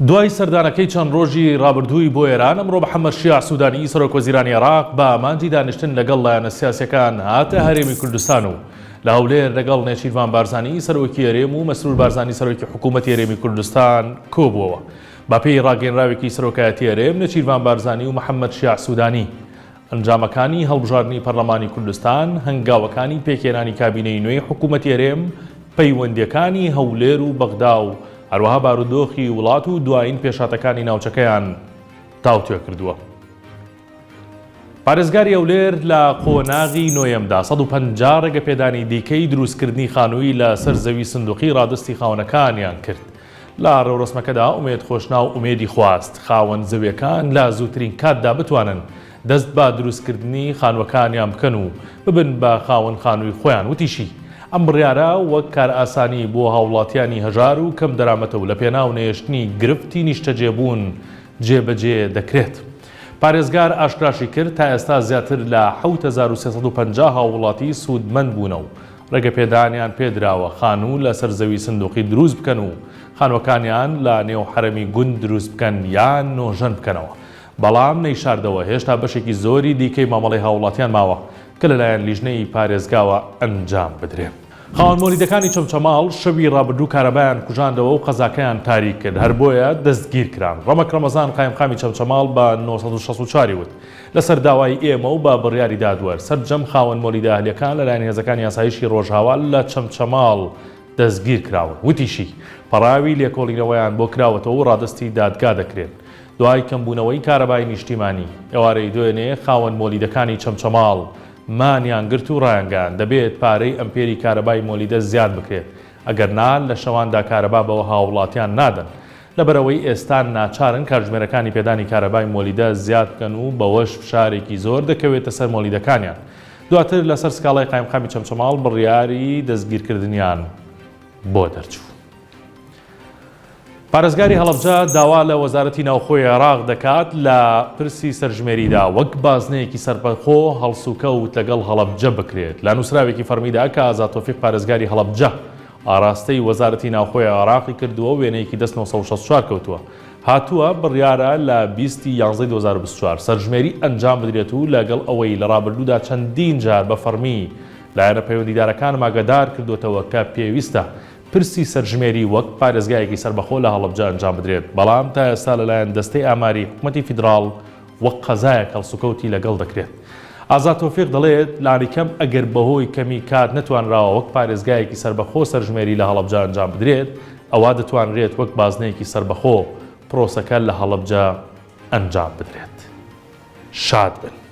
دوای سەردانەکەی چەند ڕۆژی ڕابردووی بۆ ئێران ئەمڕۆ محەممەد شیع سوودانی سەرۆکوەزیرانی عێراق بە ئامانجی دانیشتن لەگەڵ لایەنە سیاسیەکان هاتە هەرێمی کوردستان و لە هەولێر لەگەڵ نێچیروان بارزانی سەرۆکی هەرێم و مەسرور بارزانی سەرۆکی حکوومەتی هەرێمی کوردستان کۆبووەوە. با پێی ڕاگەیەنراوێکی سەرۆکایەتی هەرێم نێچیروان بارزانی و محەممەد شیع سوودانی ئەنجامەکانی هەڵبژاردنی پەرلەمانی کوردستان، هەنگاوەکانی پێکهێنانی کابینەی نوێی حکوومەتی هەرێم، پەیوەندیەکانی هەولێر و بەغدا و هەروەها بارودۆخی وڵات و دوایین پێشاتەکانی ناوچەکەیان تاوتوێ کردووە. پارێزگاری هەولێر لە قۆناغی نۆیەمدا 150 ڕێگەپێدانی دیکەی دروستکردنی خانووی لە سەر زەوی سندوقی ڕادستی خاوەنەکانیان کرد. لە ڕێوڕسمەکەدا ئومێد خۆشنا و ئومێدی خواست خاوەن زەویەکان لە زووترین کاتدا بتوانن دەست بە دروستکردنی خانووەکانیان بکەن و ببن بە خاوەن خانووی خۆیان. وتیشی ئەم بڕیارە وەک کار ئاسانی بۆ هاوڵاتیانی هەژار و کەم دەرامەتە و لە پێناو نێشتنی گرفتی نیشتەجێبوون جێبەجێ دەکرێت. پارێزگار ئاشکراشی کرد تا ئێستا زیاتر لە 7350 هاوڵاتی سوودمەند بوونە و ڕێگەپێدانیان پێدراوە خانوو لە سەر زەوی سندوقی دروست بکەن و خانوەکانیان لە نێو حرەمی گوند دروست بکەن یان نۆژەن بکەنەوە. بەڵام نەیشاردەوە هێشتا بەشێکی زۆری دیکەی مامەڵەی هاوڵاتیان ماوە کە لەلایەن لیژنەی پارێزگاوە ئەنجام بدرێت. خاوەن مۆلیدەکانی چەمچەماڵ شەوی ڕابردوو کارەبایان کوژاندەوە و قەزاکەیان تاریک کرد، هەر بۆیە دەستگیر کران. ڕەمەک ڕەمەزان قایمقامی چەمچەماڵ بە 1964 وت لەسەر داوای ئێمە و بە بڕیاری دادوەر سەرجەم خاوەن مۆلیدە ئەهلیەکان لەلایەن هێزەکانی یاسایشی ڕۆژهاوا لە چەمچەماڵ دەستگیر کراون. وتیشی پەڕاوی لێکۆڵینەوەیان بۆ کراوەتەوە و ڕادستی دادگا دەکرێن. دوای کەمبوونەوەی کارەبای نیشتیمانی ئێوارەی دوێنێ خاوەن مۆلیدەکانی چەمچەماڵ مانیان گرت و ڕایانگەیان دەبێت پارەی ئەمپێری کارەبای مۆلیدە زیاد بکرێت، ئەگەر نان لە شەواندا کارەبا بەوە هاوڵاتیان نادەن. لەبەرەوەی ئێستا ناچارن کاتژمێرەکانی پێدانی کارەبای مۆلیدە زیاد بکەن و بەوەش فشارێکی زۆر دەکەوێتە سەر مۆلیدەکانیان. دواتر لەسەر سکاڵای قایمقامی چەمچەماڵ بڕیاری دەستگیرکردنیان بۆ دەرچوو. پارێزگاری هەڵەبجە داوا لە وەزارەتی ناوخۆی عێراق دەکات لە پرسی سەرژمێریدا وەک بازنەیەکی سەربەخۆ هەڵسوکەوت لەگەڵ هەڵەبجە بکرێت. لە نووسراوێکی فەرمیدا کە ئازاد تۆفیق پارێزگاری هەڵەبجە ئاراستەی وەزارەتی ناوخۆی عێراقی کردووە و وێنەیەکی دەست 1964 کەوتووە. هاتووە بڕیارە لە 20/11/2024 سەرژمێری ئەنجام بدرێت و لەگەڵ ئەوەی لە ڕابردوودا چەندین جار بە فەرمی لایەنە پەیوەندیدارەکان ئاگادار کردوتەوە کە پێویستە پرسی سەرژمێری وەک پارێزگایەکی سەربەخۆ لە هەڵەبجە ئەنجام بدرێت. بەڵام تا ئێستا لەلایەن دەستەی ئاماری حکوومەتی فیدراڵ وەک قەزایەک هەڵسوکەوتی لەگەڵ دەکرێت. ئازاد تۆفیق دەڵێت لاریکەم ئەگەر بەهۆی کەمی کات نەتوانراوە وەک پارێزگایەکی سەربەخۆ سەرژمێری لە هەڵەبجە ئەنجام بدرێت، ئەوا دەتوانرێت وەک بازنەیەکی سەربەخۆ پرۆسەکە لە هەڵەبجە ئەنجام بدرێت. شاد بن.